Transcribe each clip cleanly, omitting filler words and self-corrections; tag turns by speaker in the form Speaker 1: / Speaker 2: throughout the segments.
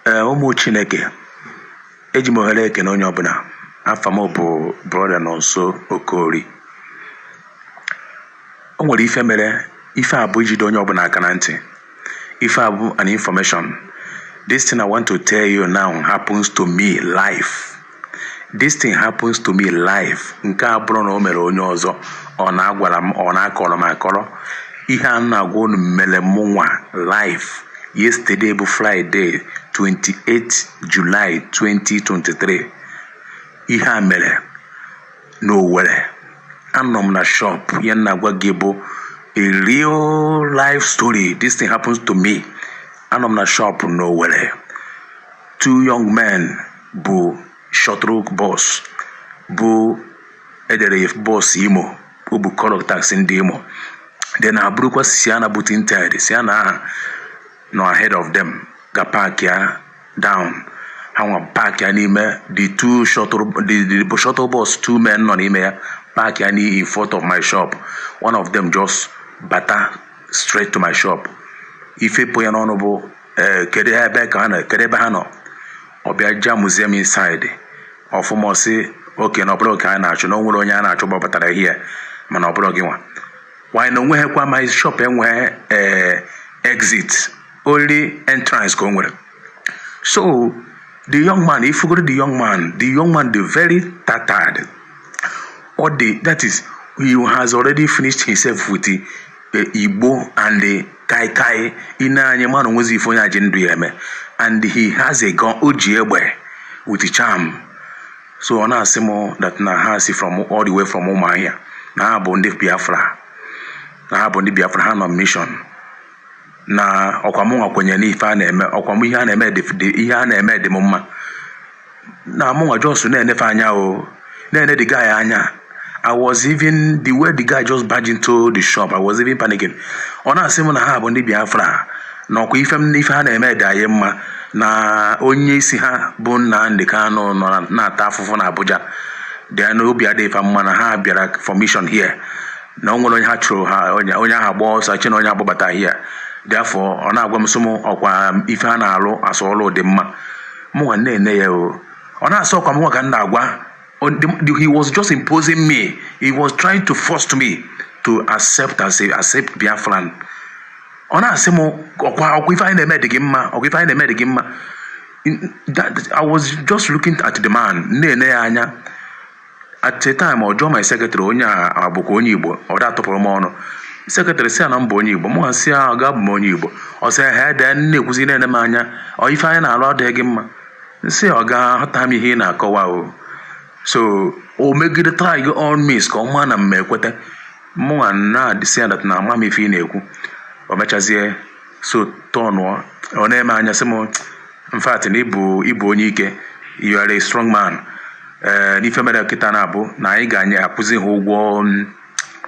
Speaker 1: ụmụ Chineke eji m ohere ekene onye ọbụla. Afa m bụ brother Nonso Okori. O nwere ife mere, ife a bụ ijide onye ọbụla aka na ntị. Ife a bụ an information. This thing I want to tell you now happens to me live. This thing happens to me live. Nke a bụrụ na o mere onye ọzọ, ọ na-agwara m, ọ na-akọrọ m akọrọ. Ihe a na-agwa unu mere mụnwa live. Yesterday bụ Friday 28 July 2023. Ihe a mere n'Owerri. Anọ m na shop ya na-agwa gị bụ a real life story. This thing happens to me. Anọ m na shop n'Owerri. Two young men bụ shuttle bus bụ edere bus Imo bụ color taxi ndị Imo. Then aburukwa Siana bụ tinted. Siana aha no ahead of them ga park ya down. Ha nwa park ya n'ime the shuttle bus, two men nọ n'ime ya park ya in front of my shop. One of them just bata straight to my shop. Ife po ya n'ọnụ bụ kedu ebe ha nọ. Ọbịa ja museum inside. Ọfụma si okay na ọbụrụ ka a na-achụ na onwere onye a na-achụ gbabatara here mana ọbụrụ gị nwa. Why no nwehekwa my shop enwe exit, only entrance ka o nwere. So the young man, if you go to the young man, the very tattered, or that is, he has already finished himself with the Igbo and the Kai ina anyamano nwezi ifo ya jindu yeme, and he has a gun ojiebwe with a charm. So ona asimo that na hasi from all the way from Umahia na abondi Biafra, na abondi Biafra han on mission. Na okwamunga kwenye ni ife a na-eme, okwamu ihe a na-eme dị mma. Na munga just na-enefe anya o, na-ene the guy anya. I was even, the way the guy just barged into the shop, I was even panicking. Ọ na-asị m na ha bụ ndị Biafra, na ọkwa ife ha na-eme dị anyị mma, na onye isi ha bụ Nnamdi Kanu nọ na-ata afụfụ na Abuja. Then obi adịghị fa mma na ha bịara formation here. Na o nwere onye ha chụrụ ha, onye ahụ agba ọsọ chi na onye agbabata here. Therefore, ọ na-agwa m sị m ọkwa ife ha na-alụ asọ ọlụ dị mma. Mụnwa na-ene ya o. Ọ na-asọ ọkwa mụnwa ka m na-agwa. He was just imposing me. He was trying to force me to accept Biafran. Ọ na-asị m ọkwa ife anyị na-eme dị gị mma, ọkwa ife anyị na-eme dị gị mma. I was just looking at the man, na-ene ya anya. At a time, I joined my secretary, onye abụkwa onye Igbo, ọ da-atụpụrụ m ọnụ. Secretary si na mba onye Igbo, mụ ha si a ga-abụ m onye Igbo. Ọ sị ha de na-ekwuzi na-ene m anya, ọ ife anyị na-alụ adịghị gị mma. Nsị ọ ga-ahụta m ihe ị na-akọwa o. So o megide try on means ka ọma na mmekwete. Mụ na adịsị ya that na ama m ife ị na-ekwu. O mechazie so tọnụọ. Ọ na-eme anya sị m in fact na ịbụ onye ike, you are a strong man. N'ife mere kịta na-abụ na anyị ga-anye akwụzi ha ụgwọ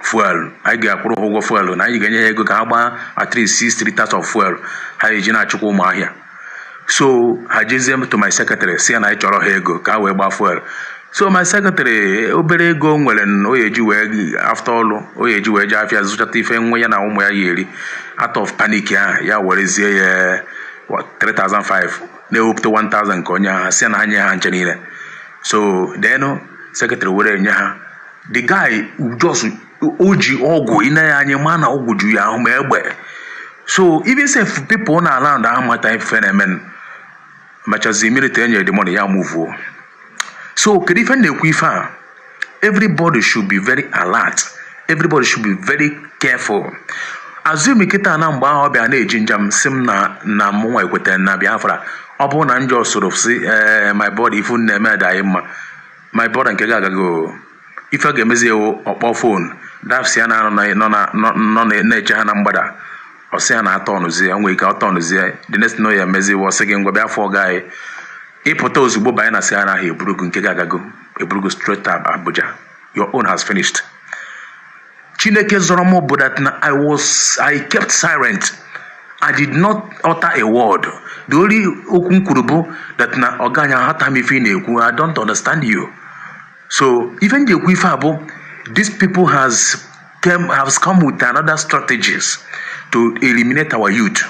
Speaker 1: fuel. Anyị ga-akwụrụ ha ụgwọ fuel na anyị ga-enye ya ego ka ha gbaa at least 6 liters of fuel ha eji na-achụkwa ụmụ ahịa. So ha jezie to my secretary si na anyị chọrọ ha ego ka ha wee gbaa fuel. So my secretary obere ego nwere o yeji wee after ọlụ o yeji wee je afịa zụchata ife nwa ya na ụmụ ya eri. Out of panic ya werezie ya 3,500 na-ewepụta 1,000 ka onye ha si na ha nye ha nche niile. So then secretary were nye ha. The guy just oji ọgwụ ine ya anya ma na ọgwụ ju ya ahụ ma egbe. So even if people na around ahụ mata ife na-emen machazi military enye the money ya move. So kedu ife na-ekwu ife a? Everybody should be very alert. Everybody should be very careful. Assume kita na mgbe ahụ bịa na-eji njam sim na mụnwa ekweta na Biafra. Ọ bụ na njọ soro si my body ifu na-eme da mma. My body nke ga-agago ife ga-emezi ewu ọkpọ phone dafsi ya nọ na-eche ha na mgbada. Ọ sị ya na atọ ọnụzie, nwee ike atọ ọnụzie. The next no ya emezi wọ sị gị ngwa bịa fọ gaghị. Ịpụta ozugbo banye na si ya na ahụ eburugu nke ga-agago eburugu straight to Abuja. Your own has finished. Chineke zọrọ m bụ that na I kept silent. I did not utter a word. The only okwu m kwuru bụ that na ọganya hata m ife na-ekwu. I don't understand you. So even the ekwu ife abụ, these people has come with another strategies to eliminate our youth,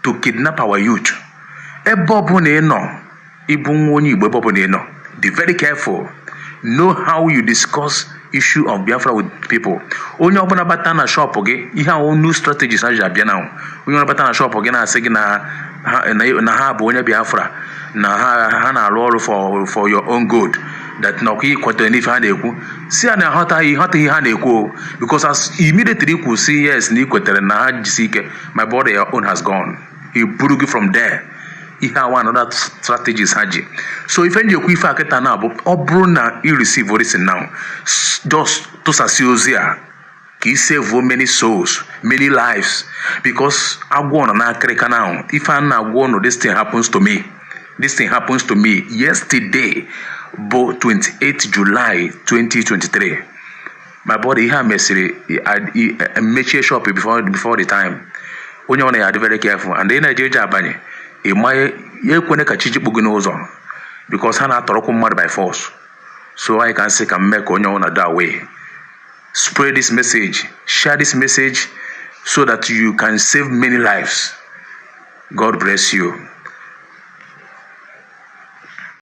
Speaker 1: to kidnap our youth. ebe ọbụla ị nọ ịbụ nwa onye Igbo ebe ọbụla ị nọ, be very careful. Know how you discuss issue of Biafra with people. Onye ọbụla bata na shop gị, ihe ahụ new strategies ha ji abịa na onye ọbụla bata na shop gị na-asị gị na ha bụ onye Biafra, na ha na-arụ ọrụ for your own good, that na ọkụ ịkwetara n'ife ha na-ekwu, si ya na aghọtaghị ha na-ekwu, because as immediately ikwu si yes na ikwetara na ha jisi ike, my brother, your own has gone. He buru gị from there. Ihe awa another strategies ha ji. So ife nji ekwu ife akịta na abụ ọ bụrụ na you receive this now, just tụsasị ozi a ka i save many souls, many lives, because agwọ nọ n'akịrịka now. Ife a na-agwọ nọ, this thing happens to me. This thing happens to me yesterday, bụ 28 July 2023. My body ihe a mesịrị mechie shop before the time. Onye ọ na-adị very careful, and ị na-eje eje abanye ya ekwene ka chi jikpu gị n'ụzọ, because ha na-atọrọkwu mmadụ by force. So I can say ka mme ka onye ọ na-do away. Spread this message, share this message, so that you can save many lives. God bless you.